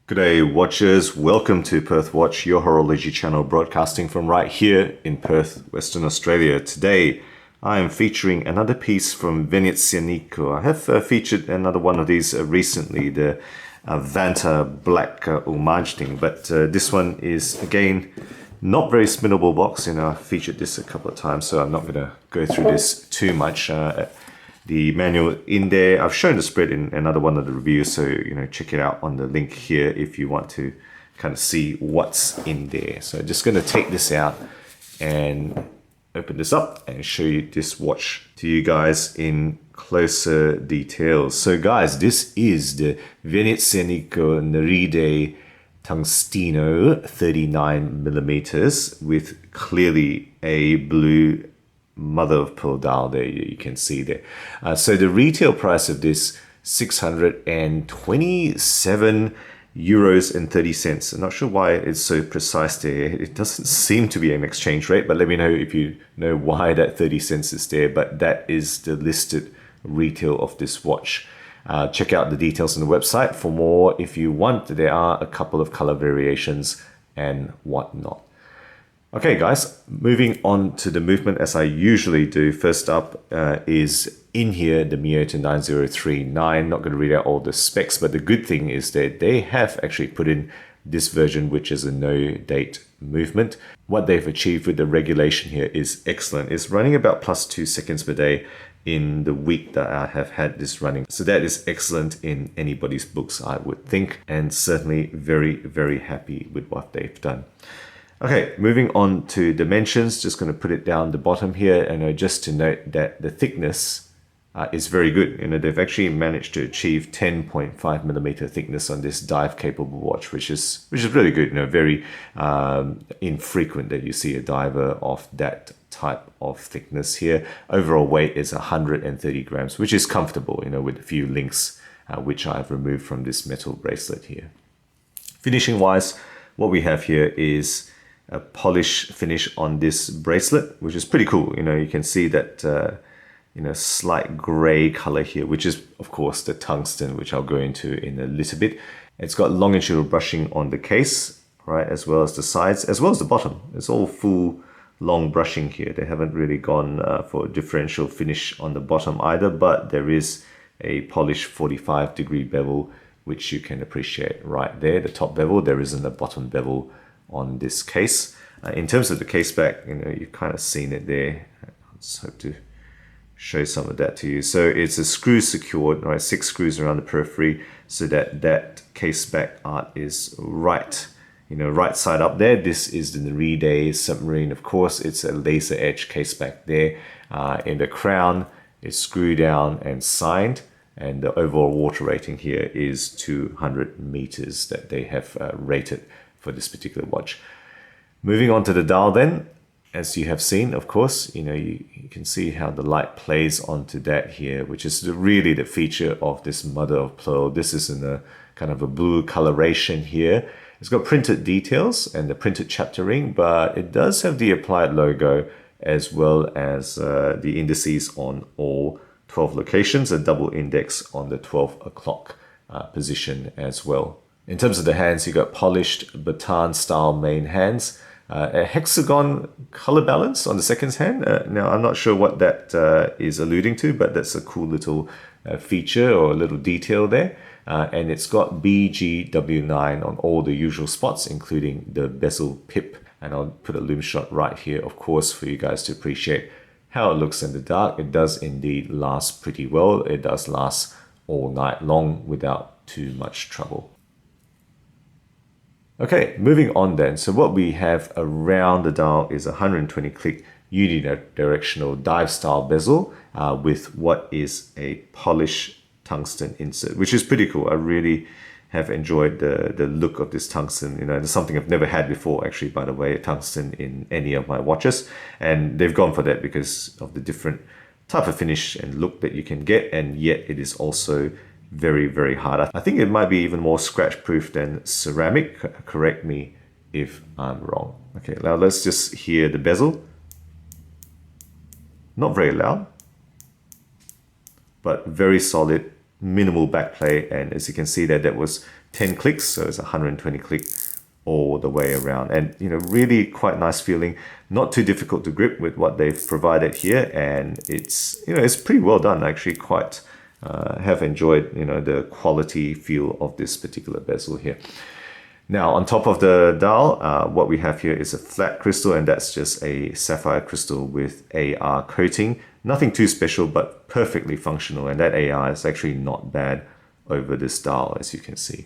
G'day watchers, welcome to Perth Watch, your horology channel broadcasting from right here in Perth, Western Australia. Today I am featuring another piece from Venezianico. I have featured another one of these recently, the Vanta Black Homage thing, but this one is again not very spinnable box. I've featured this a couple of times, so I'm not going to go through this too much. The manual in there, I've shown the spread in another one of the reviews, so check it out on the link here if you want to kind of see what's in there. So just going to take this out and open this up and show you this watch to you guys in closer details. So guys, this is the Venezianico Nereide Tungsteno 39mm with clearly a blue mother of pearl dial there, you can see there. So the retail price of this, 627 euros and 30 cents. I'm not sure why it's so precise there. It doesn't seem to be an exchange rate, but let me know if you know why that 30 cents is there. But that is the listed retail of this watch. Check out the details on the website for more if you want. There are a couple of color variations and whatnot. Okay guys, moving on to the movement as I usually do. First up is in here the Miyota 9039. Not going to read out all the specs, but the good thing is that they have actually put in this version, which is a no date movement. What they've achieved with the regulation here is excellent. It's running about +2 seconds per day in the week that I have had this running. So that is excellent in anybody's books, I would think, and certainly very, very happy with what they've done. Okay, moving on to dimensions, just going to put it down the bottom here, and just to note that the thickness is very good. They've actually managed to achieve 10.5mm thickness on this dive capable watch, which is really good. Very infrequent that you see a diver of that type of thickness here. Overall weight is 130 grams, which is comfortable, with a few links which I've removed from this metal bracelet here. Finishing wise, what we have here is a polish finish on this bracelet, which is pretty cool. You can see that slight gray color here, which is of course the tungsten, which I'll go into in a little bit. It's got longitudinal brushing on the case, right, as well as the sides, as well as the bottom. It's all full long brushing here. They haven't really gone for a differential finish on the bottom either, but there is a polished 45-degree bevel, which you can appreciate right there. The top bevel, there isn't a bottom bevel on this case. In terms of the case back, you've kind of seen it there. I just hope to show some of that to you. So it's a screw secured, right? 6 screws around the periphery, so that that case back art is right, right side up there. This is the Nereide submarine. Of course, it's a laser edge case back there. In the crown, it's screwed down and signed, and the overall water rating here is 200 meters that they have rated for this particular watch. Moving on to the dial then, as you have seen, of course, you can see how the light plays onto that here, which is really the feature of this mother of pearl. This is in a kind of a blue coloration here. It's got printed details and the printed chapter ring, but it does have the applied logo as well as the indices on all 12 locations, a double index on the 12 o'clock position as well. In terms of the hands, you got polished baton style main hands, a hexagon color balance on the second hand. Now, I'm not sure what that is alluding to, but that's a cool little feature or a little detail there. And it's got BGW9 on all the usual spots, including the bezel pip. And I'll put a Lume shot right here, of course, for you guys to appreciate how it looks in the dark. It does indeed last pretty well. It does last all night long without too much trouble. Okay, moving on then. So what we have around the dial is a 120 click unidirectional dive style bezel with what is a polished tungsten insert, which is pretty cool. I really have enjoyed the look of this tungsten. It's something I've never had before, actually, by the way, tungsten in any of my watches. And they've gone for that because of the different type of finish and look that you can get, and yet it is also very, very hard. I think it might be even more scratch proof than ceramic. Correct me if I'm wrong. Okay, now let's just hear the bezel. Not very loud, but very solid, minimal backplay, and as you can see that was 10 clicks, so it's 120 click all the way around, and really quite nice feeling, not too difficult to grip with what they've provided here, and it's it's pretty well done. Actually quite have enjoyed the quality feel of this particular bezel here. Now on top of the dial, what we have here is a flat crystal, and that's just a sapphire crystal with AR coating. Nothing too special, but perfectly functional, and that AR is actually not bad over this dial, as you can see.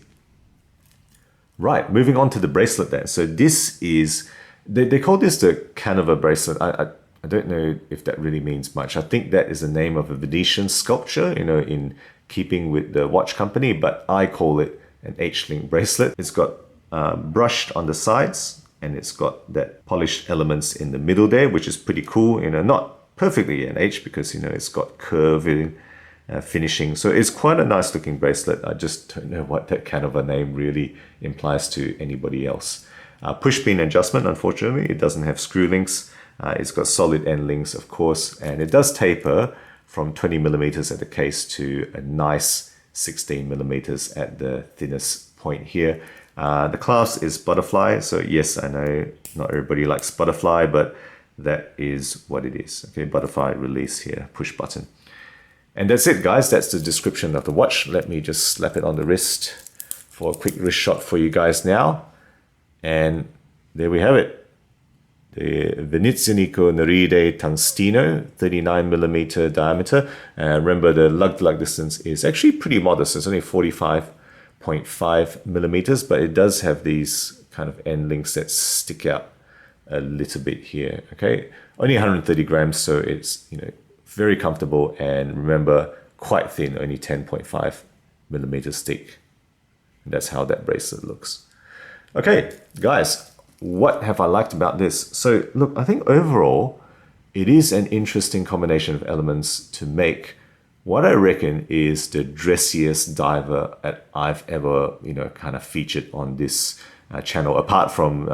Right, moving on to the bracelet then. So this is, they call this the Canova bracelet. I don't know if that really means much. I think that is the name of a Venetian sculpture, in keeping with the watch company, but I call it an H-link bracelet. It's got brushed on the sides, and it's got that polished elements in the middle there, which is pretty cool. Not perfectly an H, because it's got curving finishing. So it's quite a nice looking bracelet. I just don't know what that kind of a name really implies to anybody else. Push pin adjustment, unfortunately, it doesn't have screw links. It's got solid end links, of course, and it does taper from 20 millimeters at the case to a nice 16 millimeters at the thinnest point here. The clasp is butterfly, so yes, I know not everybody likes butterfly, but that is what it is. Okay, butterfly release here, push button. And that's it, guys. That's the description of the watch. Let me just slap it on the wrist for a quick wrist shot for you guys now. And there we have it. The Venezianico Nereide Tungsteno, 39 millimeter diameter. And remember, the lug-to-lug distance is actually pretty modest. It's only 45.5 millimeters, but it does have these kind of end links that stick out a little bit here. Okay, only 130 grams, so it's very comfortable, and remember, quite thin, only 10.5 millimeters thick. And that's how that bracelet looks. Okay, guys, what have I liked about this? So look, I think overall, it is an interesting combination of elements to make what I reckon is the dressiest diver that I've ever, kind of featured on this channel. Apart from,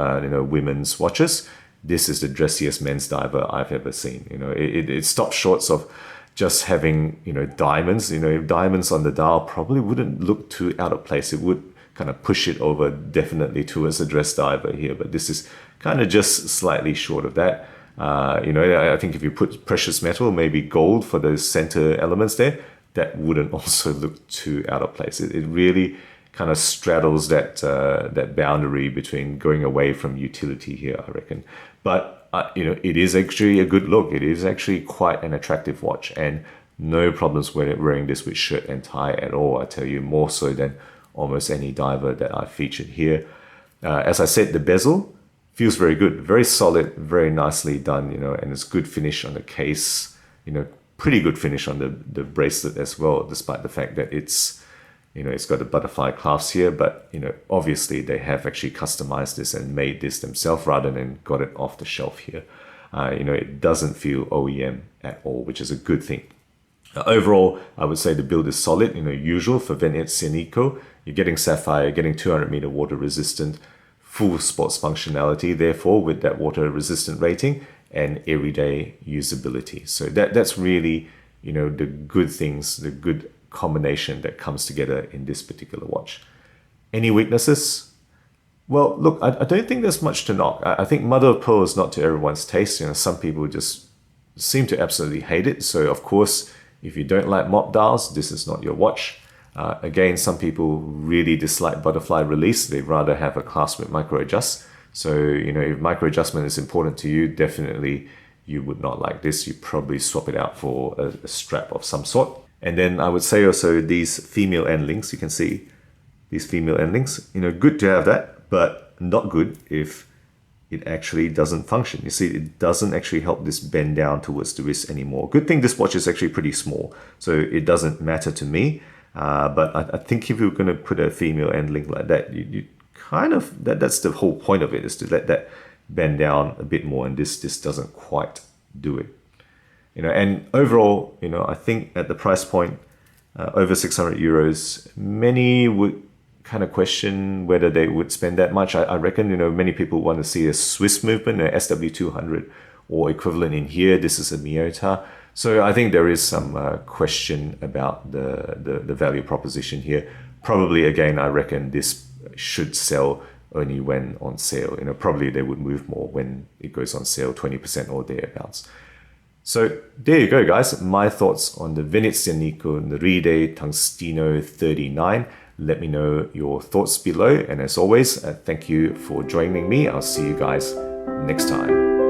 women's watches, this is the dressiest men's diver I've ever seen. It stops short of just having, diamonds. Diamonds on the dial probably wouldn't look too out of place. It would kind of push it over definitely towards a dress diver here, but this is kind of just slightly short of that. I think if you put precious metal, maybe gold for those center elements there, that wouldn't also look too out of place. It really kind of straddles that boundary between going away from utility here, I reckon. But it is actually a good look. It is actually quite an attractive watch, and no problems wearing this with shirt and tie at all. I tell you, more so than almost any diver that I've featured here. As I said, the bezel feels very good, very solid, very nicely done, and it's good finish on the case, pretty good finish on the bracelet as well, despite the fact that it's got a butterfly clasp here, but obviously they have actually customized this and made this themselves rather than got it off the shelf here. It doesn't feel OEM at all, which is a good thing. Overall, I would say the build is solid, usual for Venezianico. You're getting sapphire, you're getting 200 meter water resistant, full sports functionality, therefore with that water resistant rating, and everyday usability. So that's really, the good things, the good combination that comes together in this particular watch. Any weaknesses? Well, look, I don't think there's much to knock. I think mother of pearl is not to everyone's taste. Some people just seem to absolutely hate it. So of course, if you don't like mop dials, this is not your watch. Again, some people really dislike butterfly release. They'd rather have a clasp with micro adjust. So, if micro adjustment is important to you, definitely you would not like this. You probably swap it out for a strap of some sort. And then I would say also these female end links, you can see these female end links, good to have that, but not good if it actually doesn't function. You see, it doesn't actually help this bend down towards the wrist anymore. Good thing this watch is actually pretty small, so it doesn't matter to me. But I think if you're going to put a female end link like that, you kind of, that's the whole point of it, is to let that bend down a bit more, and this doesn't quite do it. And overall, I think at the price point, over 600 euros, many would kind of question whether they would spend that much. I reckon, many people want to see a Swiss movement, a SW200 or equivalent in here. This is a Miyota. So I think there is some question about the value proposition here. probably, again, I reckon this should sell only when on sale. Probably they would move more when it goes on sale, 20% or thereabouts. So there you go, guys. My thoughts on the Venezianico Nereide Tungsteno 39. Let me know your thoughts below. And as always, thank you for joining me. I'll see you guys next time.